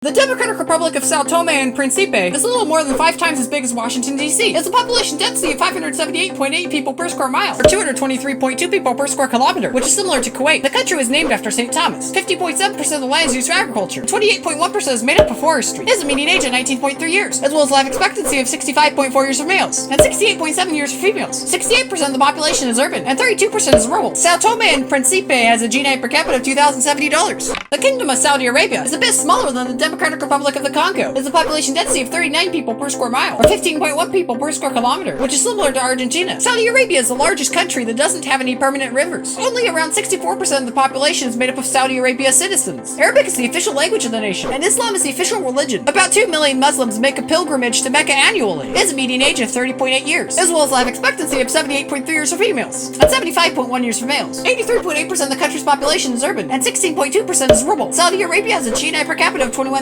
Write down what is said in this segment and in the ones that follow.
The Democratic Republic of Sao Tomé and Príncipe is a little more than 5 times as big as Washington, D.C. It has a population density of 578.8 people per square mile, or 223.2 people per square kilometer, which is similar to Kuwait. The country was named after St. Thomas. 50.7% of the land is used for agriculture. 28.1% is made up of forestry. It has a median age of 19.3 years, as well as life expectancy of 65.4 years for males, and 68.7 years for females. 68% of the population is urban, and 32% is rural. Sao Tomé and Príncipe has a GNI per capita of $2,070. The Kingdom of Saudi Arabia is a bit smaller than the Democratic Republic of the Congo. It has a population density of 39 people per square mile, or 15.1 people per square kilometer, which is similar to Argentina. Saudi Arabia is the largest country that doesn't have any permanent rivers. Only around 64% of the population is made up of Saudi Arabia citizens. Arabic is the official language of the nation, and Islam is the official religion. About 2 million Muslims make a pilgrimage to Mecca annually. It has a median age of 30.8 years, as well as life expectancy of 78.3 years for females, and 75.1 years for males. 83.8% of the country's population is urban, and 16.2% is rural. Saudi Arabia has a GNI per capita of $21,930.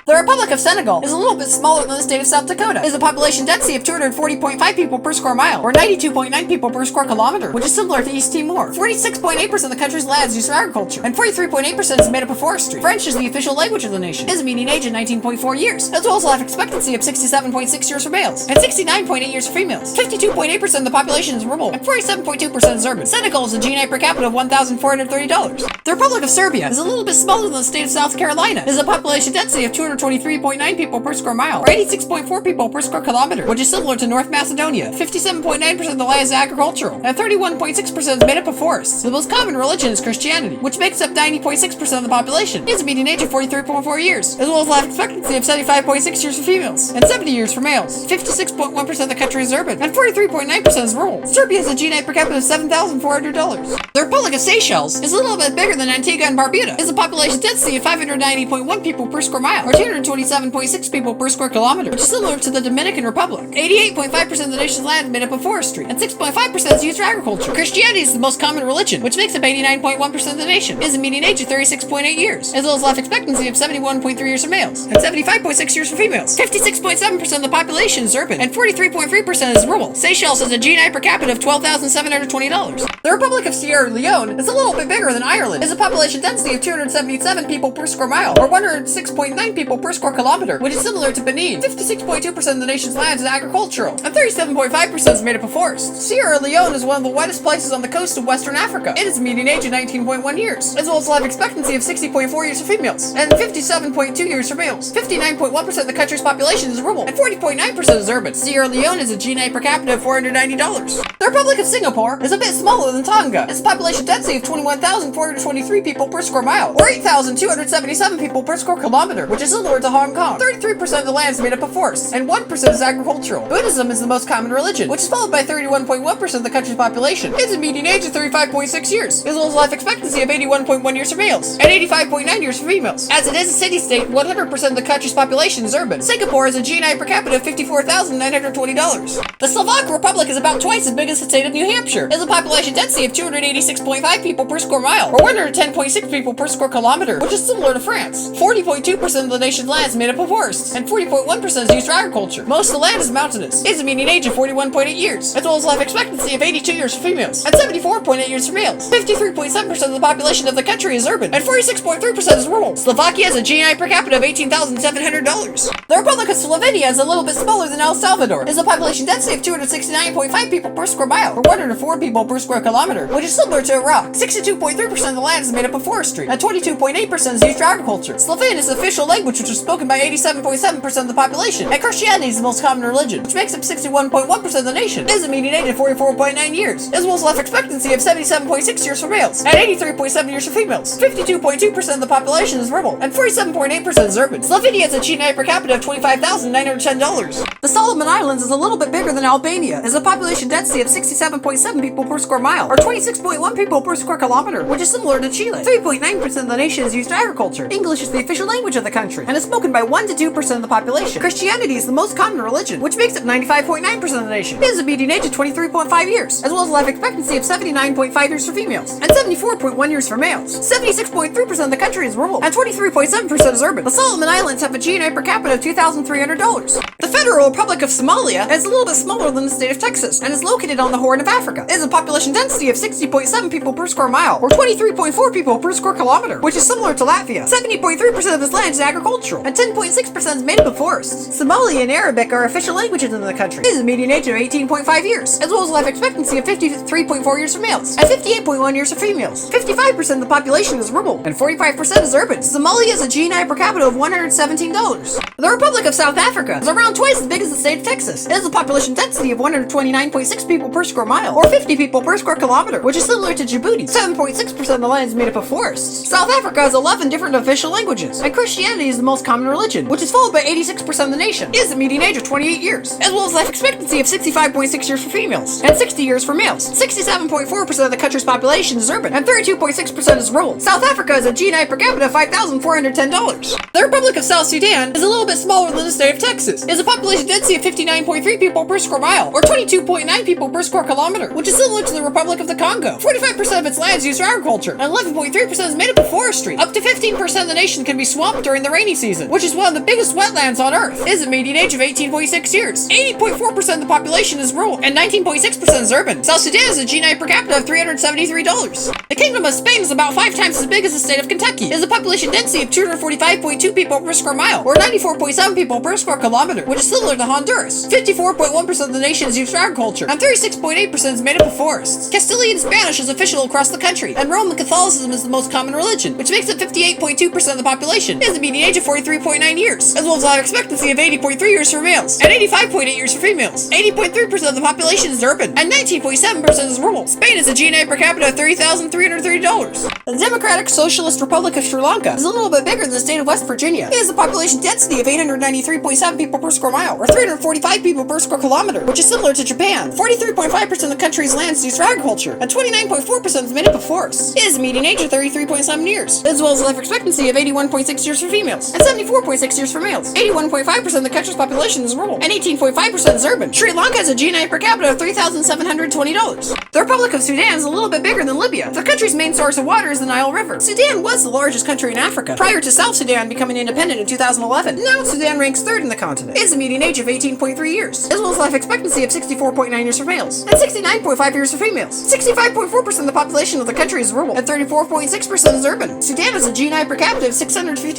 The Republic of Senegal is a little bit smaller than the state of South Dakota. It has a population density of 240.5 people per square mile, or 92.9 people per square kilometer, which is similar to East Timor. 46.8% of the country's land is used for agriculture, and 43.8% is made up of forestry. French is the official language of the nation. It has a median age of 19.4 years, as well as life expectancy of 67.6 years for males, and 69.8 years for females. 52.8% of the population is rural, and 47.2% is urban. Senegal is a GNI per capita of $1,430. The Republic of Serbia is a little bit smaller than the state of South Carolina. It has a population density of 223.9 people per square mile, or 86.4 people per square kilometer, which is similar to North Macedonia. 57.9% of the land is agricultural, and 31.6% is made up of forests. The most common religion is Christianity, which makes up 90.6% of the population. It has a median age of 43.4 years, as well as life expectancy of 75.6 years for females, and 70 years for males. 56.1% of the country is urban, and 43.9% is rural. Serbia has a GNI per capita of $7,400. The Republic of Seychelles is a little bit bigger than Antigua and Barbuda. It has a population density of 590.1 people per square mile, or 227.6 people per square kilometer, which is similar to the Dominican Republic. 88.5% of the nation's land is made up of forestry, and 6.5% is used for agriculture. Christianity is the most common religion, which makes up 89.1% of the nation. It has a median age of 36.8 years, as well as life expectancy of 71.3 years for males, and 75.6 years for females. 56.7% of the population is urban, and 43.3% is rural. Seychelles has a GNI per capita of $12,720. The Republic of Sierra Leone is a little bit bigger than Ireland. It has a population density of 277 people per square mile, or 106.9 people per square kilometer, which is similar to Benin. 56.2% of the nation's land is agricultural, and 37.5% is made up of forests. Sierra Leone is one of the wettest places on the coast of Western Africa. It has a median age of 19.1 years, as well as life expectancy of 60.4 years for females, and 57.2 years for males. 59.1% of the country's population is rural, and 40.9% is urban. Sierra Leone has a GNI per capita of $490. The Republic of Singapore is a bit smaller than Tonga. Its population density of 21,423 people per square mile, or 8,277 people per square kilometer, which is similar to Hong Kong. 33% of the land is made up of forests, and 1% is agricultural. Buddhism is the most common religion, which is followed by 31.1% of the country's population. It has a median age of 35.6 years, as well as life expectancy of 81.1 years for males, and 85.9 years for females. As it is a city-state, 100% of the country's population is urban. Singapore has a GNI per capita of $54,920. The Slovak Republic is about twice as big as the state of New Hampshire. It has a population density of 286.5 people per square mile, or 110.6 people per square kilometer, which is similar to France. 40.2% of the nation's land is made up of forests, and 40.1% is used for agriculture. Most of the land is mountainous. It has a median age of 41.8 years, as well as life expectancy of 82 years for females, and 74.8 years for males. 53.7% of the population of the country is urban, and 46.3% is rural. Slovakia has a GNI per capita of $18,700. The Republic of Slovenia is a little bit smaller than El Salvador. It has a population density of 269.5 people per square mile, or 104 people per square kilometer, which is similar to Iraq. 62.3% of the land is made up of forestry, and 22.8% is used for agriculture. Slovene is the official language, which is spoken by 87.7% of the population, and Christianity is the most common religion, which makes up 61.1% of the nation. It has a median age of 44.9 years, as well as life expectancy of 77.6 years for males, and 83.7 years for females. 52.2% of the population is rural, and 47.8% is urban. Slovenia has a GNI per capita of $25,910. The Solomon Islands is a little bit bigger than Albania. It has a population density of 67.7 people per square mile, or 26.1 people per square kilometer, which is similar to Chile. 3.9% of the nation is used for agriculture. English is the official language of the country, and is spoken by 1 to 2% of the population. Christianity is the most common religion, which makes up 95.9% of the nation. It has a median age of 23.5 years, as well as life expectancy of 79.5 years for females, and 74.1 years for males. 76.3% of the country is rural, and 23.7% is urban. The Solomon Islands have a GNI per capita of $2,300. The Federal Republic of Somalia is a little bit smaller than the state of Texas, and is located on the Horn of Africa. It has a population density of 60.7 people per square mile, or 23.4 people per square kilometer, which is similar to Latvia. 70.3% of its land is agricultural, and 10.6% is made up of forests. Somali and Arabic are official languages in the country. It has a median age of 18.5 years, as well as a life expectancy of 53.4 years for males, and 58.1 years for females. 55% of the population is rural, and 45% is urban. Somalia has a GNI per capita of $117. The Republic of South Africa is around twice as big as the state of Texas. It has a population density of 129.6 people per square mile, or 50 people per square kilometer, which is similar to Djibouti. 7.6% of the land is made up of forests. South Africa has 11 different official languages, and Christianity is the most common religion, which is followed by 86% of the nation. It has a median age of 28 years, as well as life expectancy of 65.6 years for females, and 60 years for males. 67.4% of the country's population is urban, and 32.6% is rural. South Africa has a GNI per capita of $5,410. The Republic of South Sudan is a little bit smaller than the state of Texas. It has a population density of 59.3 people per square mile, or 22.9 people per square kilometer, which is similar to the Republic of the Congo. 45% of its land is used for agriculture, and 11.3% is made up of forestry. Up to 15% of the nation can be swamped during the rainy season, which is one of the biggest wetlands on Earth. It has a median age of 18.6 years. 80.4% of the population is rural, and 19.6% is urban. South Sudan has a GNI per capita of $373. The Kingdom of Spain is about 5 times as big as the state of Kentucky. It has a population density of 245.2 people per square mile, or 94.7 people per square kilometer, which is similar to Honduras. 54.1% of the nation is used for agriculture, and 36.8% is made up of forests. Castilian Spanish is official across the country, and Roman Catholicism is the most common religion, which makes up 58.2% of the population. It has a median age of 43.9 years, as well as a life expectancy of 80.3 years for males, and 85.8 years for females. 80.3% of the population is urban, and 19.7% is rural. Spain has a GNI per capita of $30,330. The Democratic Socialist Republic of Sri Lanka is a little bit bigger than the state of West Virginia. It has a population density of 893.7 people per square mile, or 345 people per square kilometer, which is similar to Japan. 43.5% of the country's land is used for agriculture, and 29.4% is made up of forests. It has a median age of 33.7 years, as well as a life expectancy of 81.6 years for females, and 74.6 years for males. 81.5% of the country's population is rural, and 18.5% is urban. Sri Lanka has a GNI per capita of $3,720. The Republic of Sudan is a little bit bigger than Libya. The country's main source of water is the Nile River. Sudan was the largest country in Africa, prior to South Sudan becoming independent in 2011. Now Sudan ranks 3rd in the continent. It has a median age of 18.3 years, as well as life expectancy of 64.9 years for males, and 69.5 years for females. 65.4% of the population of the country is rural, and 34.6% is urban. Sudan has a GNI per capita of $650.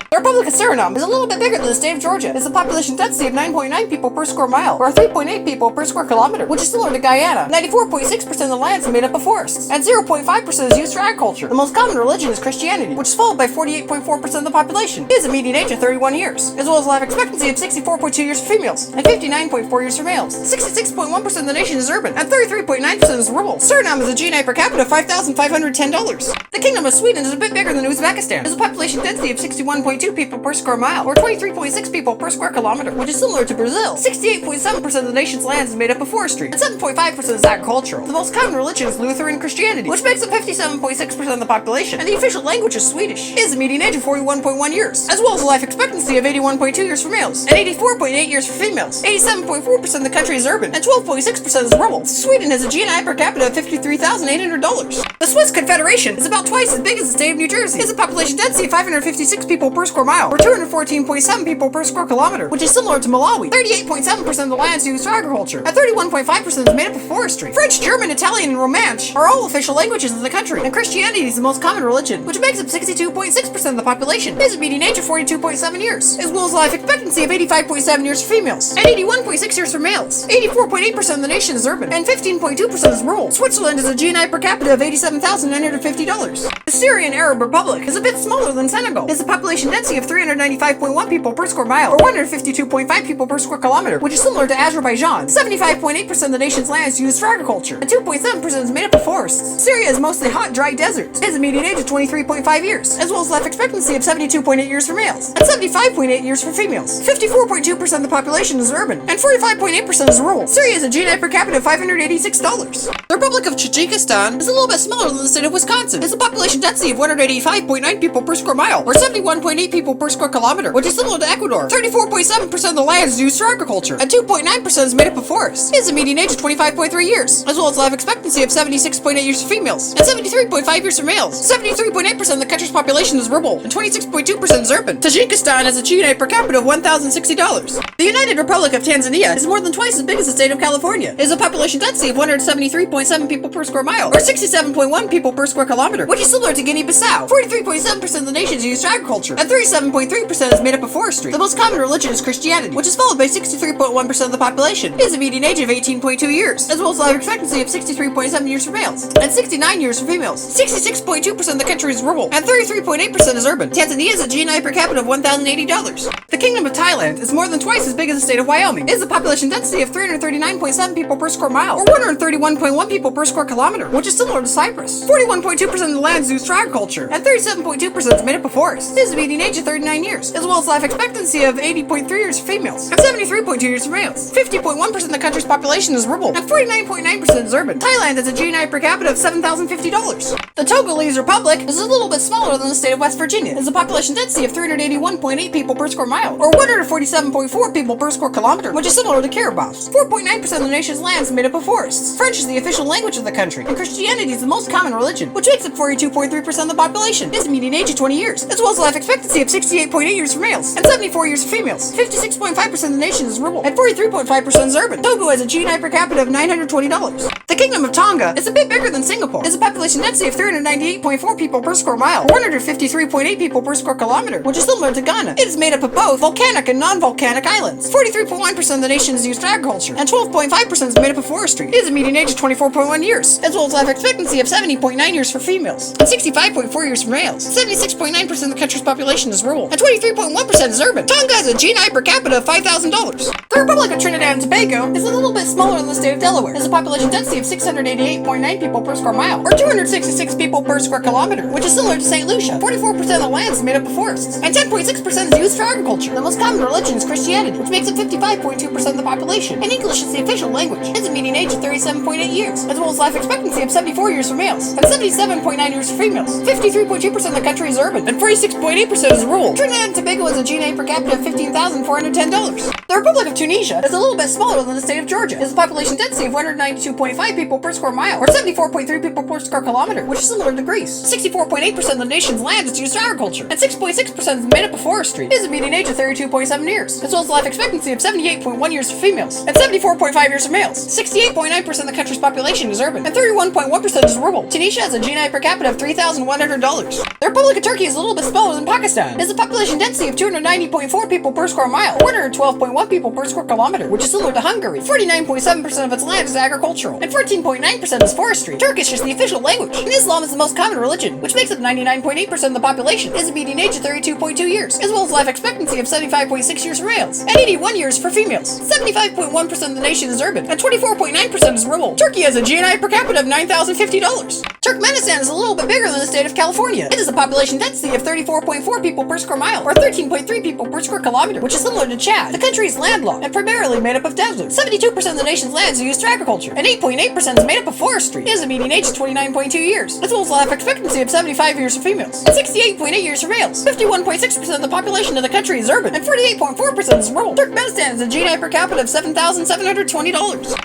The Republic of Suriname is a little bit bigger than the state of Georgia. It has a population density of 9.9 people per square mile, or 3.8 people per square kilometer, which is similar to Guyana. 94.6% of the land is made up of forests, and 0.5% is used for agriculture. The most common religion is Christianity, which is followed by 48.4% of the population. It has a median age of 31 years, as well as a life expectancy of 64.2 years for females, and 59.4 years for males. 66.1% of the nation is urban, and 33.9% is rural. Suriname has a GNI per capita of $5,510. The Kingdom of Sweden is a bit bigger than Uzbekistan. It has a population density of 61.2 people per square mile, or 23.6 people per square kilometer, which is similar to Brazil. 68.7% of the nation's land is made up of forestry, and 7.5% is agricultural. The most common religion is Lutheran Christianity, which makes up 57.6% of the population, and the official language is Swedish. It has a median age of 41.1 years, as well as a life expectancy of 81.2 years for males, and 84.8 years for females. 87.4% of the country is urban, and 12.6% is rural. Sweden has a GNI per capita of $53,800. The Swiss Confederation is about twice as big as the state of New Jersey. It has a population density of 556 people per square mile, or 214.7 people per square kilometer, which is similar to Malawi. 38.7% of the land is used for agriculture, and 31.5% is made up of forestry. French, German, Italian, and Romansh are all official languages in the country, and Christianity is the most common religion, which makes up 62.6% of the population. It has a median age of 42.7 years, as well as a life expectancy of 85.7 years for females, and 81.6 years for males. 84.8% of the nation is urban, and 15.2% is rural. Switzerland has a GNI per capita of $87,950. The Syrian Arab Republic is a bit smaller than Senegal. It has a population density of 395.1 people per square mile, or 152.5 people per square kilometer, which is similar to Azerbaijan. 75.8% of the nation's land is used for agriculture, and 2.7% is made up of forests. Syria is mostly hot, dry deserts. It has a median age of 23.5 years, as well as life expectancy of 72.8 years for males, and 75.8 years for females. 54.2% of the population is urban, and 45.8% is rural. Syria has a GNI per capita of $586. The Republic of Tajikistan is a little bit smaller than the state of Wisconsin. It has a population density of 185.9 people per square mile, or 71.8 people per square kilometer, which is similar to Ecuador. 34.7% of the land is used for agriculture, and 2.9% is made up of forests. It has a median age of 25.3 years, as well as life expectancy of 76.8 years for females, and 73.5 years for males. 73.8% of the country's population is rural, and 26.2% is urban. Tajikistan has a GNI per capita of $1,060. The United Republic of Tanzania is more than twice as big as the state of California. It has a population density of 173.7 people per square mile, or 67.1 people per square kilometer, which is similar to Guinea-Bissau. 43.7% of the nations use agriculture, and 37.3% is made up of forestry. The most common religion is Christianity, which is followed by 63.1% of the population. It has a median age of 18.2 years, as well as life expectancy of 63.7 years for males, and 69 years for females. 66.2% of the country is rural, and 33.8% is urban. Tanzania has a GNI per capita of $1,080. The Kingdom of Thailand is more than twice as big as the state of Wyoming. It has a population density of 339.7 people per square mile, or 131.1 people per square kilometer, which is similar to Cyprus. 41.2% of the land is used for agriculture, and 37.2% is made up of forests. It has a median age of 39 years, as well as life expectancy of 80.3 years for females, and 73.2 years for males. 50.1% of the country's population is rural, and 49.9% is urban. Thailand has a GNI per capita of $7,050. The Togolese Republic is a little bit smaller than the state of West Virginia. It has a population density of 381.8 people per square mile, or 147.4 people per square kilometer, which is similar to Kiribati. 4.9% of the nation's land is made up of forests. French is the official language of the country, and Christianity is the most common religion, which makes up 42.3% of the population. It has a median age of 20 years, as well as life expectancy of 68.8 years for males, and 74 years for females. 56.5% of the nation is rural, and 43.5% is urban. Togo has a GNI per capita of $920. The Kingdom of Tonga is a bit bigger than Singapore. It has a population density of 398.4 people per square mile, or 153.8 people per square kilometer, which is similar to Ghana. It is made up of both volcanic and non-volcanic islands. 43.1% of the nation is used for agriculture, and 12.5% is made up of forestry. It has a median age of 24.1 years, as well as life expectancy of 70.9 years for females, and 65.4 years for males. 76.9% of the country's population is rural, and 23.1% is urban. Tonga has a GNI per capita of $5,000. The Republic of Trinidad and Tobago is a little bit smaller than the state of Delaware. It has a population density of 688.9 people per square mile, or 266 people per square kilometer, which is similar to St. Lucia. 44% of the land is made up of forests, and 10.6% is used for agriculture. The most common religion is Christianity, which makes up 55.2% of the population, and English is the official language. It has a median age of 37.8 years, as well as life expectancy of 74 years for males, and 77.9 years for females. 53.2% of the country is urban, and 46.8% is rural. Trinidad and Tobago has a GNI per capita of $15,410. The Republic of Tunisia is a little bit smaller than the state of Georgia. It has a population density of 192.5 people per square mile, or 74.3 people per square kilometer, which is similar to Greece. 64.8% of the nation's land is used for agriculture, and 6.6% is made up of forestry. It has a median age of 32.7 years, as well as life expectancy of 78.1 years for females, and 74.5 years for males. 68.9% of the country's population is urban, and 31.1% is rural. Tunisia has a GNI per capita of $3,100. The Republic of Turkey is a little bit smaller than Pakistan. It has a population density of 290.4 people per square mile, or 112.1 people per square kilometer, which is similar to Hungary. 49.7% of its land is agricultural, and 14.9% is forestry. Turkish is the official language, and Islam is the most common religion, which makes up 99.8% of the population. It has a median age of 32.2 years, as well as life expectancy of 75.6 years for males, and 81 years for females. 75.1% of the nation is urban, and 24.9% is rural. Turkey has a GNI per capita of $9,050. Turkmenistan is a little bit bigger than the state of California. It has a population density of 34.4 people per square mile, or 13.3 people per square kilometer, which is similar to Chad. The country is landlocked and primarily made up of desert. 72% of the nation's lands are used for agriculture, and 8.8% is made up of forestry. It has a median age of 29.2 years, as well as life expectancy of 75 years for females, and 68.8 years for males. 51.6% of the population of the country is urban, and 48.4% is rural. Turkmenistan has a GNI per capita of $7,720.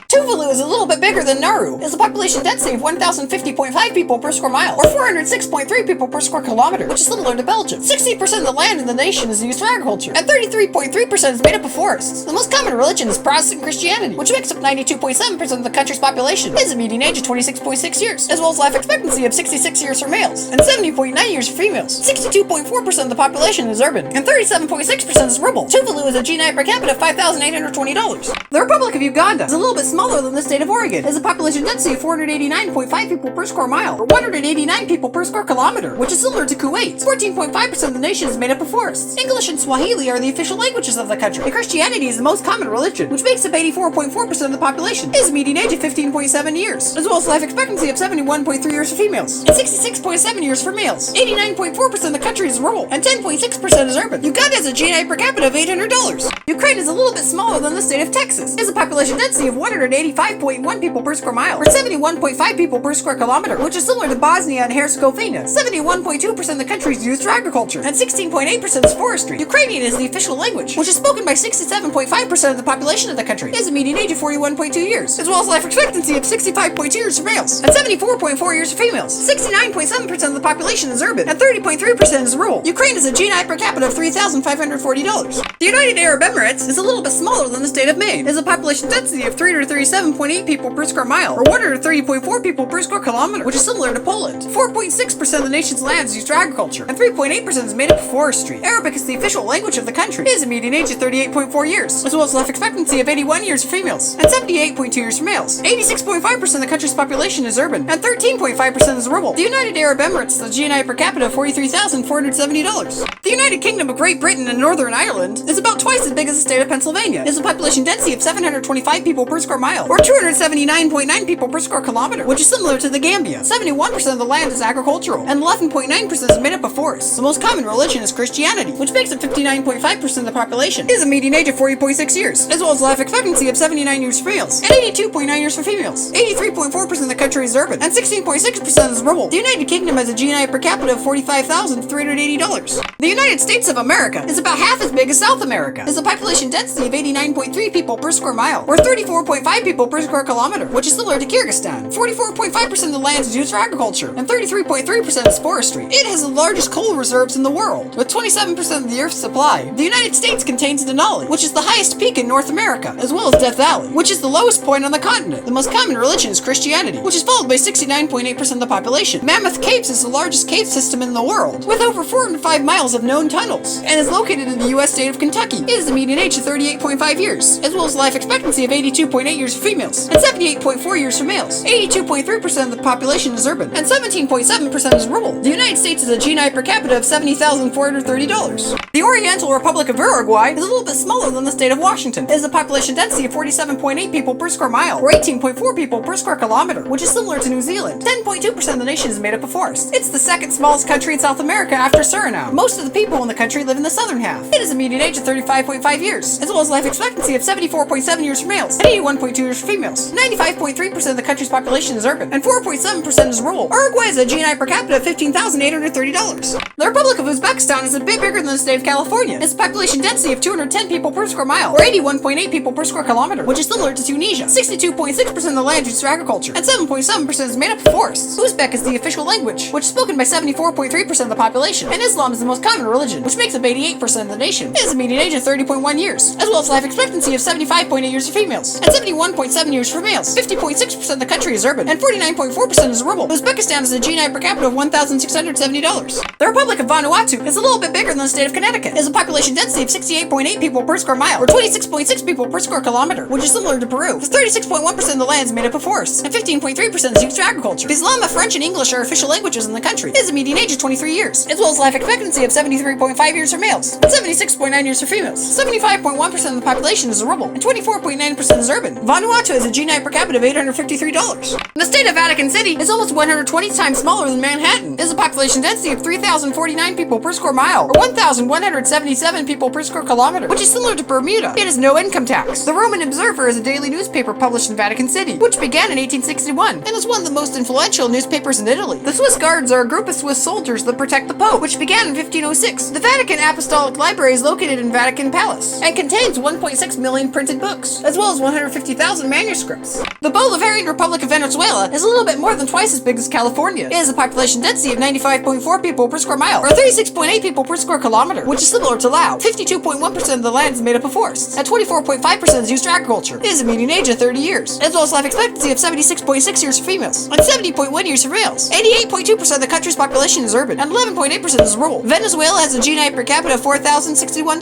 Tuvalu is a little bit bigger than Nauru. It has a population density of 1,050.5 people per square mile, or 406.3 people per square kilometer, which is similar to Belgium. 60% of the land in the nation is used for agriculture, and 33.3% is made up of forests. The most common religion is Protestant Christianity, which makes up 92.7% of the country's population. It has a median age of 26.6 years, as well as life expectancy of 66 years for males, and 70.9 years for females. 62.4% of the population is urban, and 37.6% is rural. Tuvalu has a GNI per capita of $5,820. The Republic of Uganda is a little bit smaller than the state of Oregon. It has a population density of 489.5 people per square mile, or 189 people per square kilometer, which is similar to Kuwait. 14.5% of the nation is made up of forests. English and Swahili are the official languages of the country, and Christianity is the most common religion, which makes up 84.4% of the population. It has a median age of 15.7 years, as well as life expectancy of 71.3 years for females, and 66.7 years for males. 89.4% of the country is rural, and 10.6% is urban. Uganda has a GNI per capita of $800. Ukraine is a little bit smaller than the state of Texas. It has a population density of 185.1 people per square mile, or 71.5 people per square kilometer, which is similar to Bosnia and Herzegovina. 71.2% of the country is used for agriculture, and 16.8% is forestry. Ukrainian is the official language, which is spoken by 67.5% of the population of the country. It has a median age of 41.2 years, as well as life expectancy expectancy of 65.2 years for males and 74.4 years for females. 69.7% of the population is urban and 30.3% is rural. Ukraine has a GNI per capita of $3,540. The United Arab Emirates is a little bit smaller than the state of Maine. It has a population density of 337.8 people per square mile, or 130.4 people per square kilometer, which is similar to Poland. 4.6% of the nation's land is used for agriculture, and 3.8% is made up of forestry. Arabic is the official language of the country. It has a median age of 38.4 years, as well as life expectancy of 81 years for females, and 78.2 years for males. 86.5% of the country's population is urban, and 13.5% is rural. The United Arab Emirates has a GNI per capita of $43,470. The United Kingdom of Great Britain and Northern Ireland is about twice as big as the state of Pennsylvania. It has a population density of 725 people per square mile, or 279.9 people per square kilometer, which is similar to the Gambia. 71% of the land is agricultural, and 11.9% is made up of forests. The most common religion is Christianity, which makes up 59.5% of the population. It has a median age of 40.6 years, as well as life expectancy of 79 years for males, and 82.9 years for females. 83.4% of the country is urban, and 16.6% is rural. The United Kingdom has a GNI per capita of $45,380. The United States of America is about half as big as South America. It has a population density of 89.3 people per square mile, or 34.5 people per square kilometer, which is similar to Kyrgyzstan. 44.5% of the land is used for agriculture, and 33.3% is forestry. It has the largest coal reserves in the world, with 27% of the Earth's supply. The United States contains Denali, which is the highest peak in North America, as well as Death Valley, which is the lowest point on the continent. The most common religion is Christianity, which is followed by 69.8% of the population. Mammoth Capes is the largest cave system in the world, with over 405 miles of known tunnels, and is located in the U.S. state of Kentucky. It has a median age of 38.5 years, as well as life expectancy of 82.8 years for females, and 78.4 years for males. 82.3% of the population is urban, and 17.7% is rural. The United States has a GNI per capita of $70,430. The Oriental Republic of Uruguay is a little bit smaller than the state of Washington. It has a population density of 47.8 people per square mile, or 18.4 people per square kilometer, which is similar to New Zealand. 10.2% of the nation is made up of forests. It's the second smallest country in South America after Suriname. Most of the people in the country live in the southern half. It has a median age of 35.5 years, as well as life expectancy of 74.7 years for males, and 81.2 years for females. 95.3% of the country's population is urban, and 4.7% is rural. Uruguay has a GNI per capita of $15,830. The Republic of Uzbekistan is a bit bigger than the state of California. It has a population density of 210 people per square mile, or 81.8 people per square kilometer, which is similar to Tunisia. 62.6% of the land is used for agriculture, and 7.7% is made up of forests. Uzbek is the official language, which is spoken by 74.3% of the population, and Islam is the most common religion, which makes up 88% of the nation. It has a median age of 30.1 years, as well as life expectancy of 75.8 years for females, and 71.7 years for males. 50.6% of the country is urban, and 49.4% is rural. Uzbekistan has a GNI per capita of $1,670. The Republic of Vanuatu is a little bit bigger than the state of Connecticut. It has a population density of 68.8 people per square mile, or 26.6 people per square kilometer, which is similar to Peru. 36.1% of the land is made up of forests, and 15.3% is used for agriculture. Islam, French, and English are official languages in the country. It has a median age of 23 years, as well as life expectancy of 73.5 years for males, and 76.9 years for females. 75.1% of the population is rural, and 24.9% is urban. Vanuatu has a GNI per capita of $853. The state of Vatican City is almost 120 times smaller than Manhattan. It has a population density of 3,049 people per square mile, or 1,177 people per square kilometer, which is similar to Bermuda. It has no income tax. The Roman Observer is a daily newspaper published in Vatican City, which began in 1861, and is one of the most influential newspapers in Italy. The Swiss Guards are a group of Swiss soldiers that protect the Pope, which began in 1506. The Vatican Apostolic Library is located in Vatican Palace, and contains 1.6 million printed books, as well as 150,000 manuscripts. The Bolivarian Republic of Venezuela is a little bit more than twice as big as California. It has a population density of 95.4 people per square mile, or 36.8 people per square kilometer, which is similar to Laos. 52.1% of the land is made up of forests, and 24.5% is used for agriculture. It has a median age of 30 years, as well as life expectancy of 76.6 years for females, and 70.1 years for males. 88.2% of the country's population is urban, and 11.8% is rural. Venezuela has a GNI per capita of $4,061.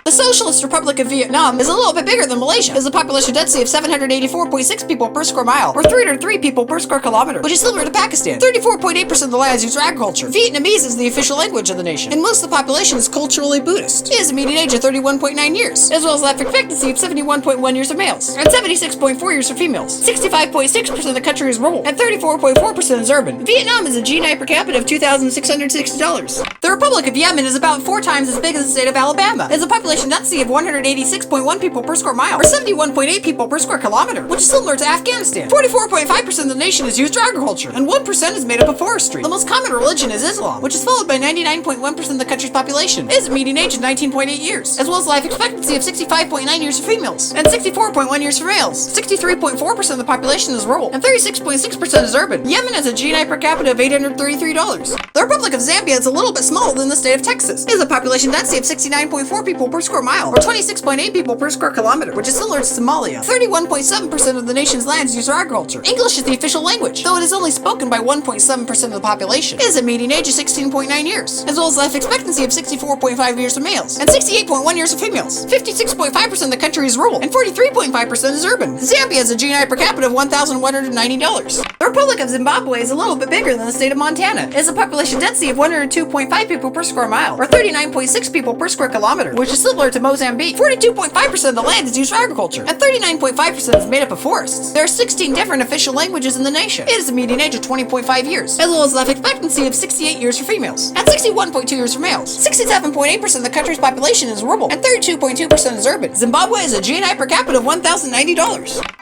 The Socialist Republic of Vietnam is a little bit bigger than Malaysia. It has a population density of 784.6 people per square mile, or 303 people per square kilometer, which is similar to Pakistan. 34.8% of the land is used for agriculture. Vietnamese is the official language of the nation, and most of the population is culturally Buddhist. It has a median age of 31.9 years, as well as life expectancy of 71.1 years for males, and 76.4 years for females. 65.6% of the country is rural, and 34.4% is urban. Vietnam has a GNI per capita of $2,660. The Republic of Yemen is about 4 times as big as the state of Alabama. It has a population density of 186.1 people per square mile, or 71.8 people per square kilometer, which is similar to Afghanistan. 44.5% of the nation is used for agriculture, and 1% is made up of forestry. The most common religion is Islam, which is followed by 99.1% of the country's population. It has a median age of 19.8 years, as well as life expectancy of 65.9 years for females, and 64.1 years for males. 63.4% of the population is rural, and 36.6% is urban. Yemen has a GNI per capita of $833. The Republic of Zambia is a little bit smaller than the state of Texas. It has a population density of 69.4 people per square mile, or 26.8 people per square kilometer, which is similar to Somalia. 31.7% of the nation's lands use for agriculture. English is the official language, though it is only spoken by 1.7% of the population. It has a median age of 16.9 years, as well as life expectancy of 64.5 years for males, and 68.1 years for females. 56.5% of the country is rural, and 43.5% is urban. Zambia has a GNI per capita of $1,190. The Republic of Zimbabwe is a little bit bigger than the state of Montana. It has a population density of 102.5 people per square mile, or 39.6 people per square kilometer, which is similar to Mozambique. 42.5% of the land is used for agriculture, and 39.5% is made up of forests. There are 16 different official languages in the nation. It has a median age of 20.5 years, as well as life expectancy of 68 years for females, and 61.2 years for males. 67.8% of the country's population is rural, and 32.2% is urban. Zimbabwe has a GNI per capita of $1,090.